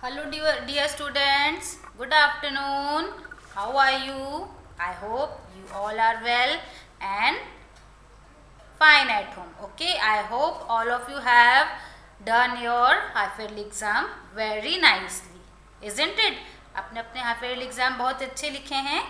Hello dear students, good afternoon. How are you? I hope you all are well and fine at home. Okay, I hope all of you have done your half yearly exam very nicely. Isn't it? आपने अपने half yearly exam बहुत अच्छे लिखे हैं.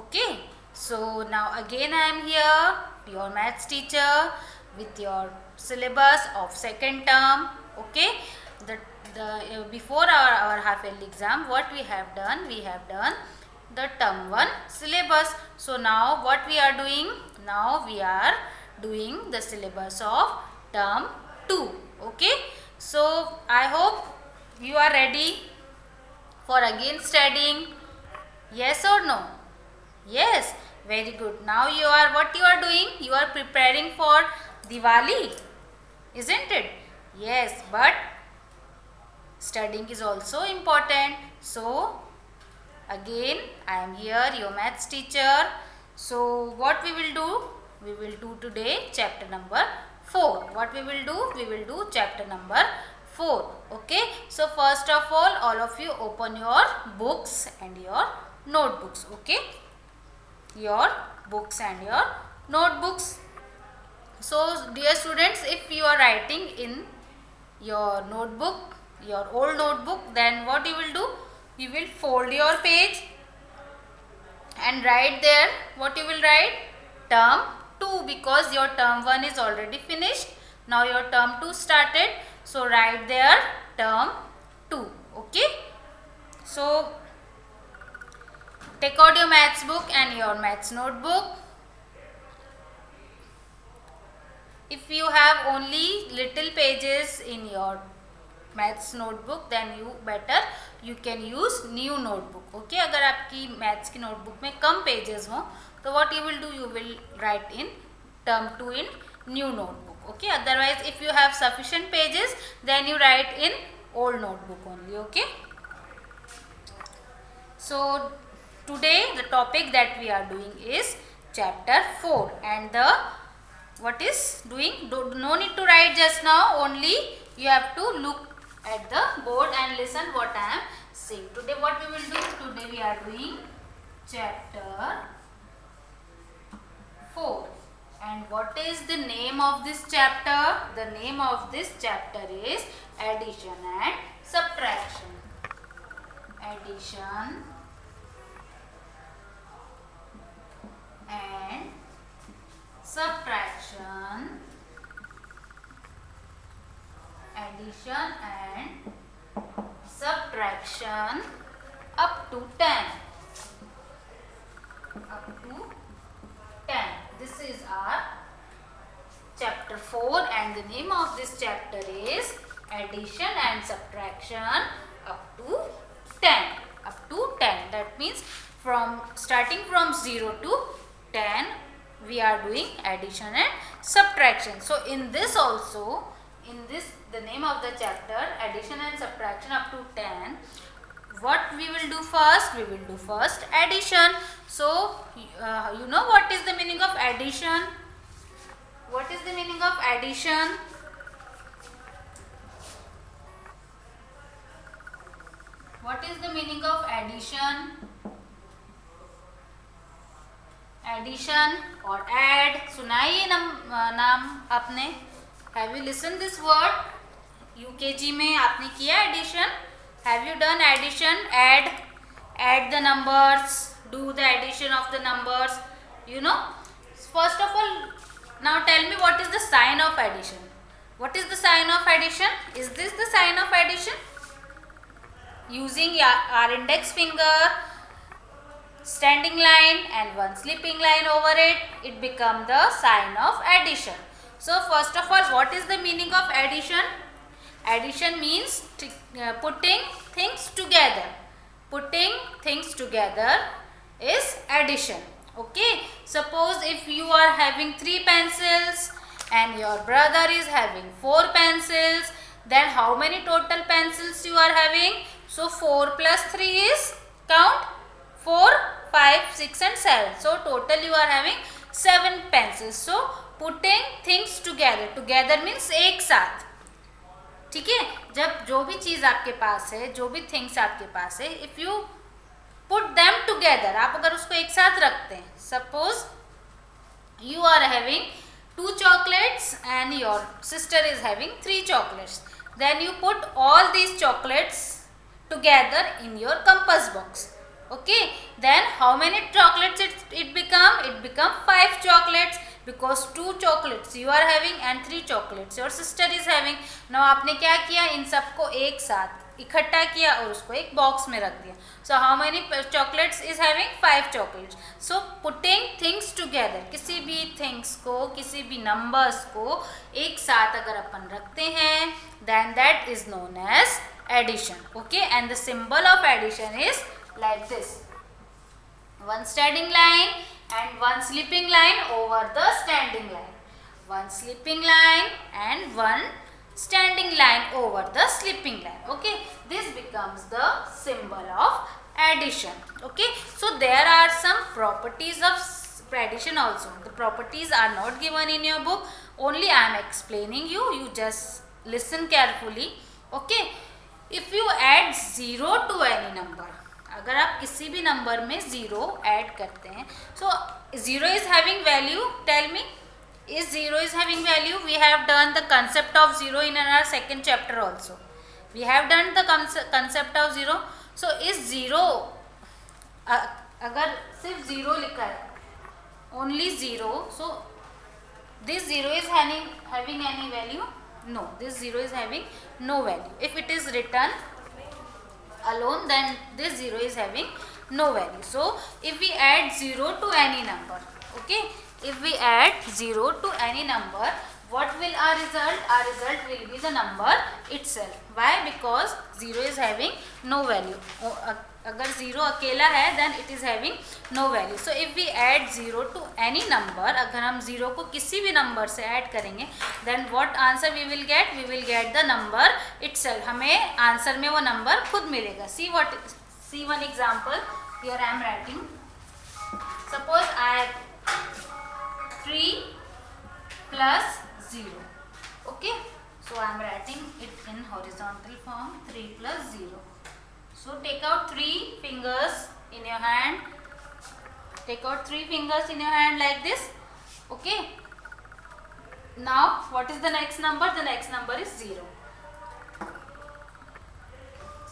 Okay, so now again I am here, your maths teacher with your syllabus of second term. Okay, before our half yearly exam, what we have done the term 1 syllabus. So now what we are doing? Now we are doing the syllabus of term 2. Okay, so I hope you are ready for again studying. Yes or no? Yes, very good. Now what you are doing? You are preparing for Diwali, isn't it? Yes, but studying is also important. So again I am here, your maths teacher. So what we will do? We will do today chapter number 4. What we will do? We will do chapter number 4. Okay. So first of all of you open your books and your notebooks. Okay. Your books and your notebooks. So dear students, if you are writing in your notebook, your old notebook, then what you will do? You will fold your page and write there. What you will write? Term 2, because your term 1 is already finished. Now your term 2 started. So write there term 2. Okay. So take out your maths book and your maths notebook. If you have only little pages in your maths notebook, then you can use new notebook. Okay, अगर आपकी maths की notebook में कम pages हो, तो what you will do? You will write in term 2 in new notebook. Okay, otherwise if you have sufficient pages, then you write in old notebook only. Okay. So today the topic that we are doing is chapter 4, and the what is doing? No need to write just now, only you have to look at the board and listen what I am saying. Today what we will do? Today we are doing chapter 4. And what is the name of this chapter? The name of this chapter is addition and subtraction. Addition and subtraction. Addition and subtraction up to 10. Up to 10. This is our chapter 4, and the name of this chapter is addition and subtraction up to 10. Up to 10. That means starting from 0 to 10 we are doing addition and subtraction. So in this also, the name of the chapter addition and subtraction up to 10, what we will do first? We will do first addition. So you know what is the meaning of addition? What is the meaning of addition? What is the meaning of addition? Addition or add. सुनाइए नाम आपने. Have you listened this word? UKG में आपने किया addition? Have you done addition? Add the numbers. Do the addition of the numbers. You know. First of all, now tell me what is the sign of addition. What is the sign of addition? Is this the sign of addition? Using our index finger, standing line and one sleeping line over it, it becomes the sign of addition. So first of all, what is the meaning of addition? Addition means putting things together. Putting things together is addition. Okay. Suppose if you are having 3 pencils and your brother is having 4 pencils, then how many total pencils you are having? So 4 plus 3 is, count, 4, 5, 6 and 7. So total you are having 7 pencils. So putting things together. Together means एक साथ. ठीक है, जब जो भी चीज आपके पास है, जो भी थिंग्स आपके पास है, if you put them together, आप अगर उसको एक साथ रखते हैं, suppose you are having 2 chocolates and your sister is having 3 chocolates, then you put all these chocolates together in your compass box. Okay, then how many chocolates it become 5 chocolates, because 2 chocolates you are having and 3 chocolates your sister is having. now आपने क्या किया, इन सबको एक साथ इकट्ठा किया और उसको एक बॉक्स में रख दिया. So how many chocolates is having 5 chocolates. So putting things together, किसी भी थिंग्स को, किसी भी नंबर्स को एक साथ अगर अपन रखते हैं, then that is known as addition. Okay, and the symbol of addition is like this, one standing line and one sleeping line over the standing line, one sleeping line and one standing line over the sleeping line. Okay, this becomes the symbol of addition. Okay, so there are some properties of addition also. The properties are not given in your book, only I am explaining you, you just listen carefully. Okay, if you add 0 to any number, अगर आप किसी भी number में 0 add करते हैं, so 0 is having value, tell me, is 0 is having value? We have done the concept of 0 in our second chapter also. We have done the concept of 0. So is 0, अगर सिर्फ 0 लिखा है, only 0, so this 0 is having any value? No, this 0 is having no value. If it is written alone, then this 0 is having no value. So if we add 0 to any number, okay, if we add 0 to any number, what will our result? Our result will be the number itself. Why? Because 0 is having no value. अगर 0 अकेला है, then it is having no value. So if we add 0 to any number, अगर हम 0 को किसी भी number से add करेंगे, then what answer we will get? We will get the number itself. हमें आंसर में वो नंबर खुद मिलेगा. See one example. Here I am writing. Suppose I have 3 plus 0. Okay, so I am writing it in horizontal form, 3 plus 0. So take out 3 fingers in your hand. Take out 3 fingers in your hand like this. Okay. Now what is the next number? The next number is 0.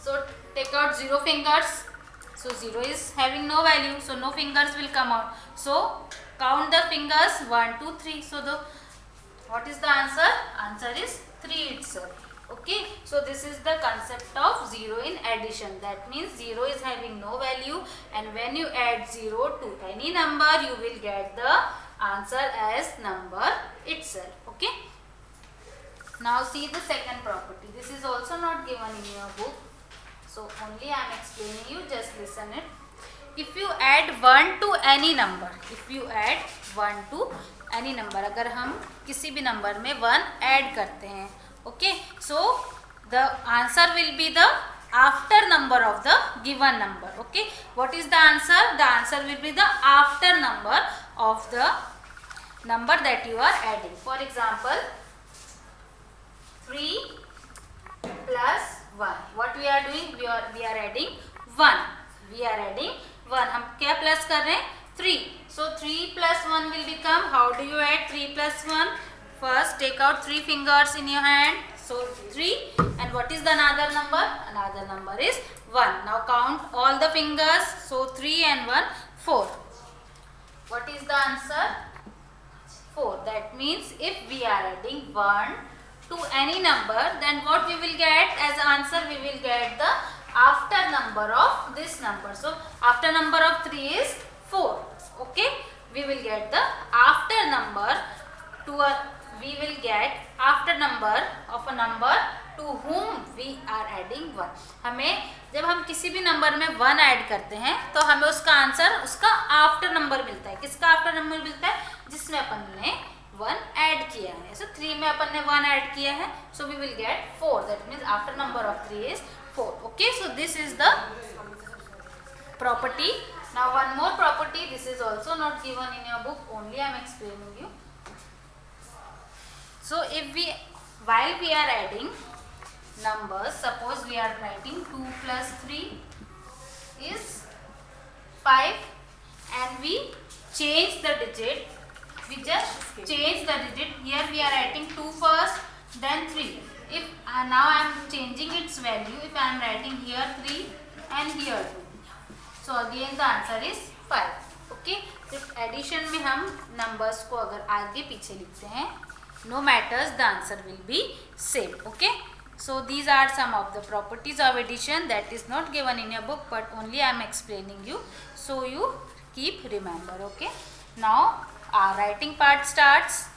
So take out 0 fingers. So 0 is having no value. So no fingers will come out. So count the fingers, 1, 2, 3. So what is the answer? Answer is 3 itself. Okay, so this is the concept of 0 in addition. That means 0 is having no value, and when you add 0 to any number, you will get the answer as number itself. Okay, now see the second property. This is also not given in your book, so only I am explaining you, just listen it. If you add 1 to any number, if you add 1 to any number, अगर हम किसी भी number में 1 add करते हैं, okay, so the answer will be the after number of the given number. Okay, what is the answer? The answer will be the after number of the number that you are adding. For example, 3 plus 1, what we are doing? We are adding 1. We are adding 1. हम क्या plus कर रहे हैं? 3. So 3 plus 1 will become, how do you add 3 plus 1? First take out 3 fingers in your hand. So 3, and what is the another number? Another number is 1. Now count all the fingers. So 3 and 1, 4. What is the answer? 4. That means if we are adding 1 to any number, then what we will get as answer? We will get the after number of this number. So after number of 3 is 4. Okay, we will get the after number to a, we will get after number of a number to whom we are adding 1. हमें जब हम किसी भी number में 1 add करते हैं, तो हमें उसका आंसर, उसका आफ्टर नंबर मिलता है. किसका आफ्टर नंबर मिलता है? जिसमें अपन ने 1 ऐड किया है. So 3 में अपन ने 1 ऐड किया है, so we will get 4. That means after number of 3 is 4. Okay, so this is the property. Now one more property. This is also not given in your book, only I am explaining you. So if we, while we are adding, numbers. Suppose we are writing 2 plus 3 is 5 and we change the digit. We just change the digit. Here we are writing 2 first, then 3. If now I am changing its value, if I am writing here 3 and here 2. So again the answer is 5. Okay. तो addition में हम numbers को अगर आगे पीछे लिखते हैं, no matters, the answer will be same. Okay. So these are some of the properties of addition that is not given in your book, but only I am explaining you, so you keep remember. Okay. Now our writing part starts.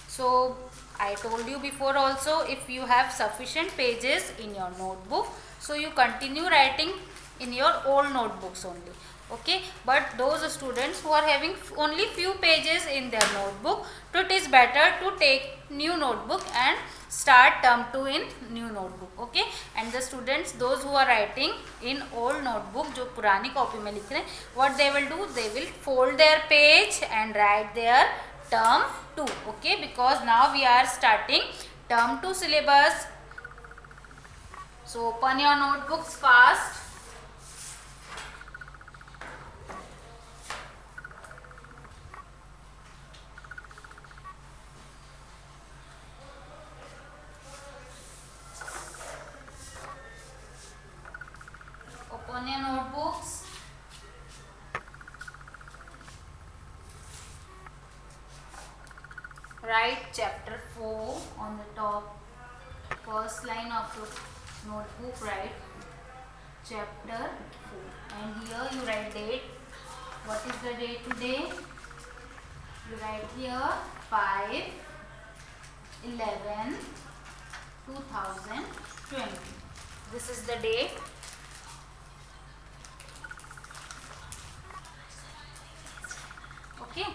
So I told you before also, if you have sufficient pages in your notebook, so you continue writing in your old notebooks only. Okay, but those students who are having only few pages in their notebook, so it is better to take new notebook and start term 2 in new notebook. Okay, and the students those who are writing in old notebook, जो पुरानी copy में लिख रहे हैं, what they will do, they will fold their page and write their term 2. Okay, because now we are starting term 2 syllabus. So open your notebooks fast. Open your notebooks. Write chapter 4 on the top, first line of your notebook. Write chapter 4 and here you write date. What is the date today? You write here 5/11/2020. This is the date. Okay.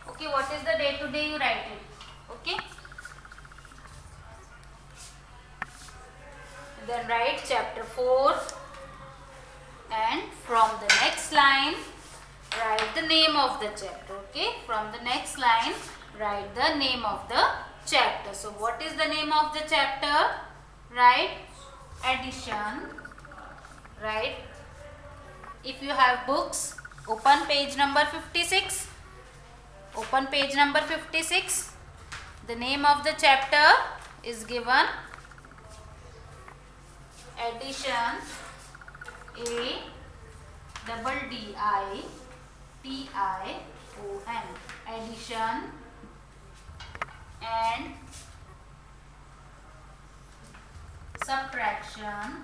Okay, what is the day today? You write it. Okay. Then write chapter 4 and from the next line write the name of the chapter. Okay. From the next line write the name of the chapter. So what is the name of the chapter? Write addition. Right. If you have books, open page number 56. Open page number 56. The name of the chapter is given addition. ADDITION. Addition and subtraction. SUPTRACTION.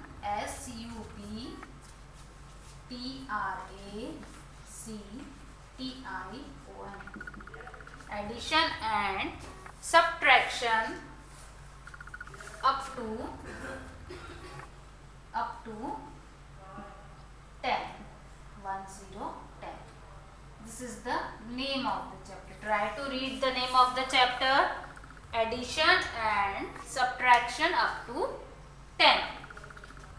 Addition and subtraction up to 10. 10. This is the name of the chapter. Try to read the name of the chapter. Addition and subtraction up to 10.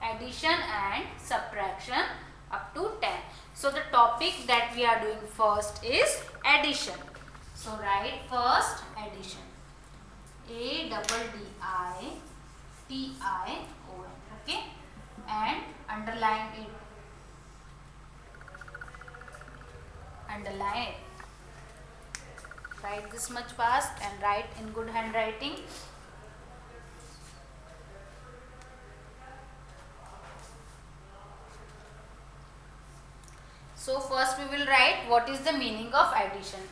Addition and subtraction up to 10. So the topic that we are doing first is addition. So write first addition. ADDITION. Okay, and underline it. Underline it. Write this much fast and write in good handwriting. So first we will write what is the meaning of addition.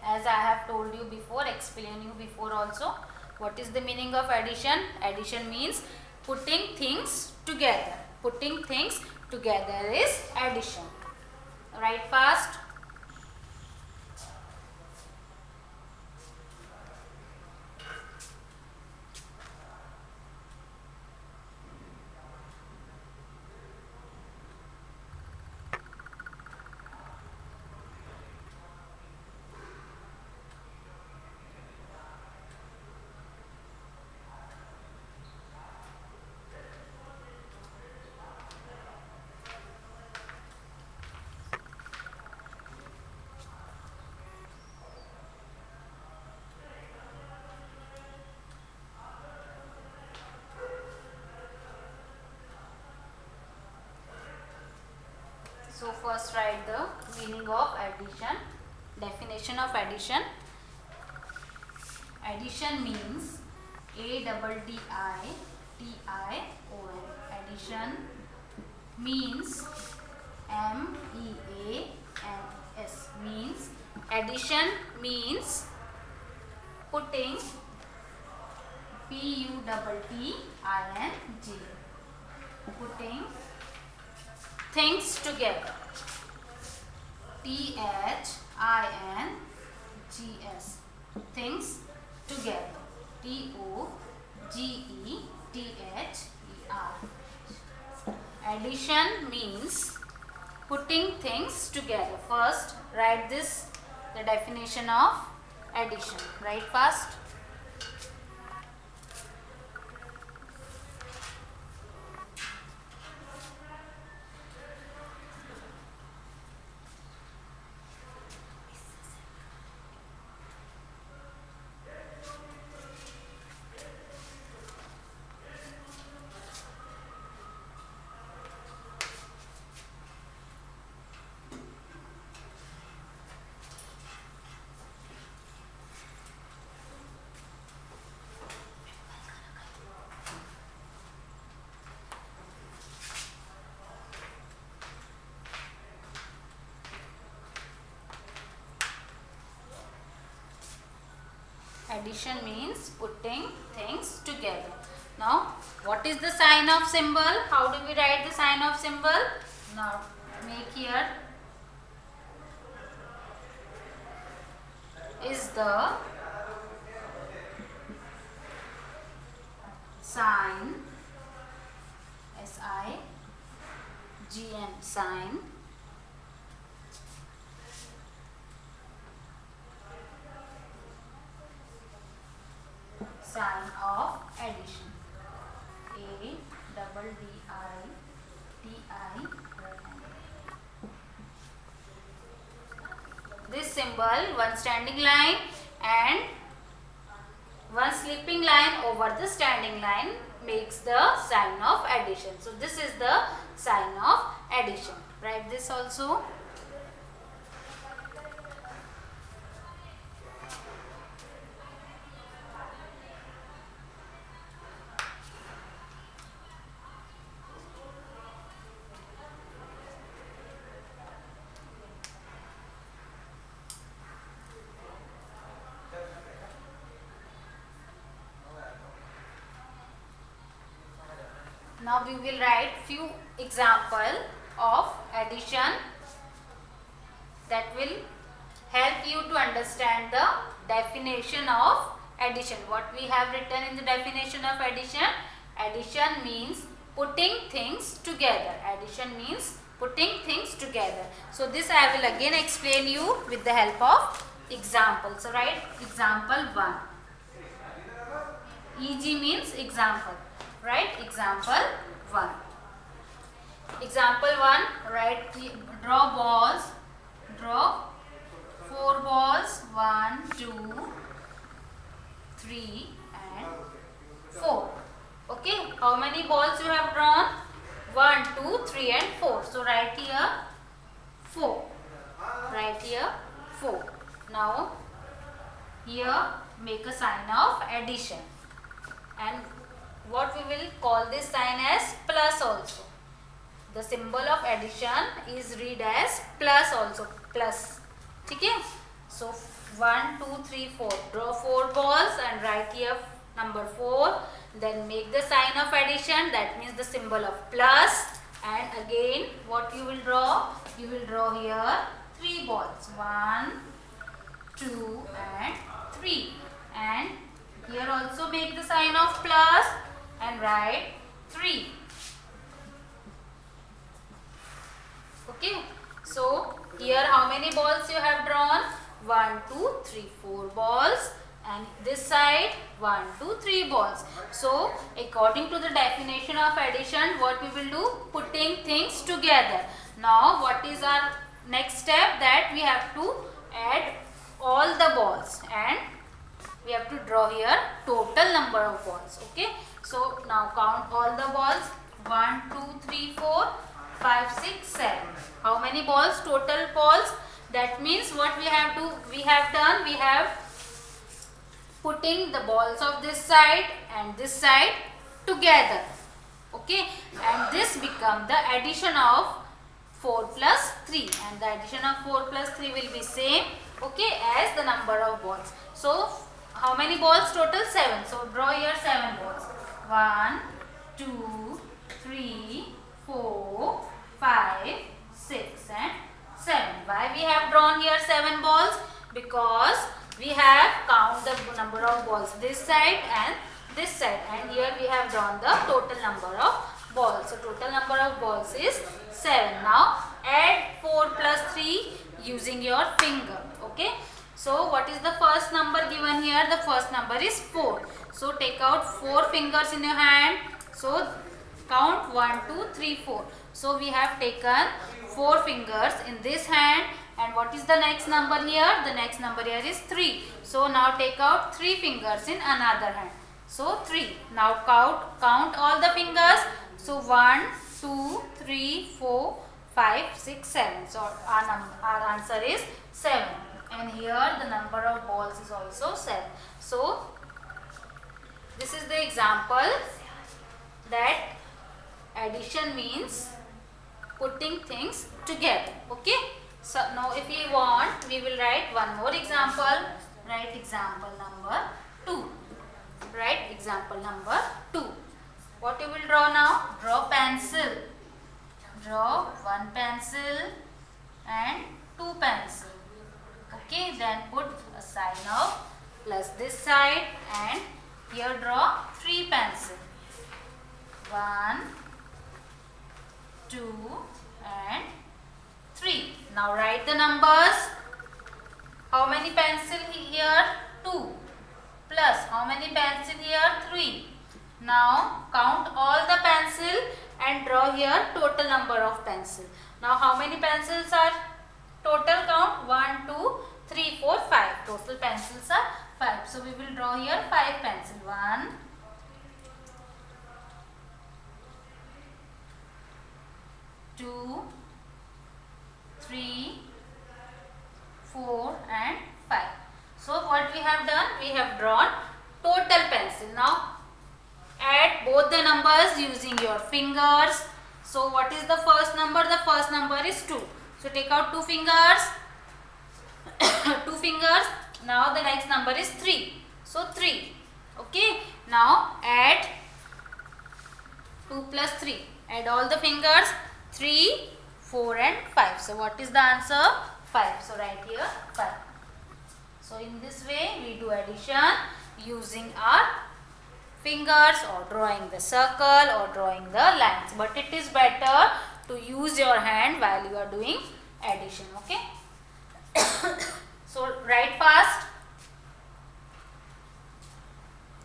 As I have told you before, explained you before also, what is the meaning of addition? Addition means putting things together. Putting things together is addition. Write fast. So first write the meaning of addition. Definition of addition. Addition means ADDITION. Addition means MEANS. Means addition means putting PUTTING, putting things together. THINGS, things together. TOGETHER. Addition means putting things together. First write this, the definition of addition. Write fast. Addition means putting things together. Now, what is the sign of symbol? How do we write the sign of symbol? Now, make here is the sign, SIGN, sign. Sign of addition. ADDITI. This symbol, one standing line and one sleeping line over the standing line, makes the sign of addition. So this is the sign of addition. Write this also. Now we will write few example of addition that will help you to understand the definition of addition. What we have written in the definition of addition? Addition means putting things together. Addition means putting things together. So this I will again explain you with the help of example. So write example 1. EG means example. Write example 1. Example 1, write, draw balls. Draw 4 balls, 1, 2, 3 and 4. Okay, how many balls you have drawn? 1, 2, 3 and 4. So write here 4. Write here 4. Now here make a sign of addition. And what we will call this sign as plus also. The symbol of addition is read as plus also. Plus. Okay? So 1, 2, 3, 4. Draw 4 balls and write here number 4. Then make the sign of addition. That means the symbol of plus. And again what you will draw? You will draw here 3 balls. 1, 2 and 3. And here also make the sign of plus and write 3. Okay. So here how many balls you have drawn? 1, 2, 3, 4 balls. And this side 1, 2, 3 balls. So according to the definition of addition, what we will do? Putting things together. Now what is our next step? That we have to add all the balls and we have to draw here total number of balls. Okay. So now count all the balls. 1, 2, 3, 4. 5, 6, 7. How many balls? Total balls. That means what we have done, we have putting the balls of this side and this side together. Okay, and this become the addition of 4 plus 3, and the addition of 4 plus 3 will be same, okay, as the number of balls. So how many balls total? 7. So draw here 7 balls. 1, 2, 3, 4, 5, 6 and 7. Why we have drawn here 7 balls? Because we have count the number of balls this side and this side, and here we have drawn the total number of balls. So total number of balls is 7. Now add 4 plus 3 using your finger. Okay. So what is the first number given here? The first number is 4. So take out 4 fingers in your hand. So count 1, 2, 3, 4. So we have taken 4 fingers in this hand. And what is the next number here? The next number here is 3. So now take out 3 fingers in another hand. So 3. Now count all the fingers. So 1, 2, 3, 4, 5, 6, 7. So our answer is 7. And here the number of balls is also 7. So this is the example that addition means putting things together. Okay. So now if we want, we will write one more example. Write example number 2. Write example number 2. What you will draw now? Draw pencil. Draw 1 pencil and 2 pencil. Okay, then put a sign of plus this side, and here draw 3 pencil. 1, 2 and 3. Now write the numbers. How many pencil here? 2. Plus how many pencil here? 3. Now count all the pencil and draw here total number of pencil. Now how many pencils are total? Count 1, 2, 3, 4, 5. Total pencils are 5. So we will draw here 5 pencil. 1, 2, 3, 4 and 5. So what we have done? We have drawn total pencil. Now add both the numbers using your fingers. So what is the first number? The first number is 2. So take out 2 fingers. 2 fingers. Now the next number is 3. So 3. Okay. Now add 2 plus 3. Add all the fingers. 3, 4 and 5. So what is the answer? 5. So write here 5. So in this way we do addition using our fingers, or drawing the circle, or drawing the lines. But it is better to use your hand while you are doing addition. Okay. So write fast.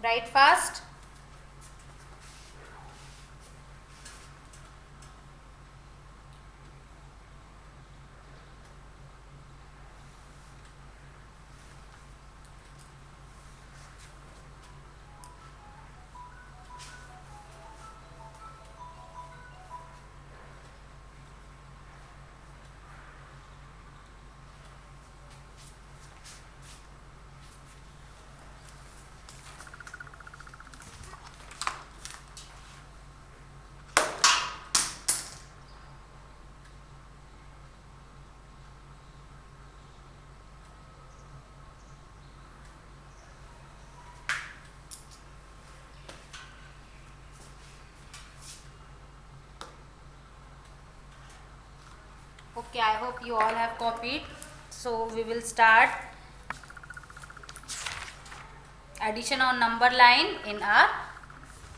Write fast. Okay, I hope you all have copied. So we will start addition on number line in our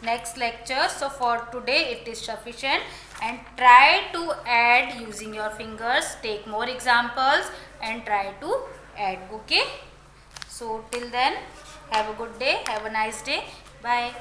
next lecture. So for today it is sufficient, and try to add using your fingers. Take more examples and try to add. Okay. So till then, have a good day. Have a nice day. Bye.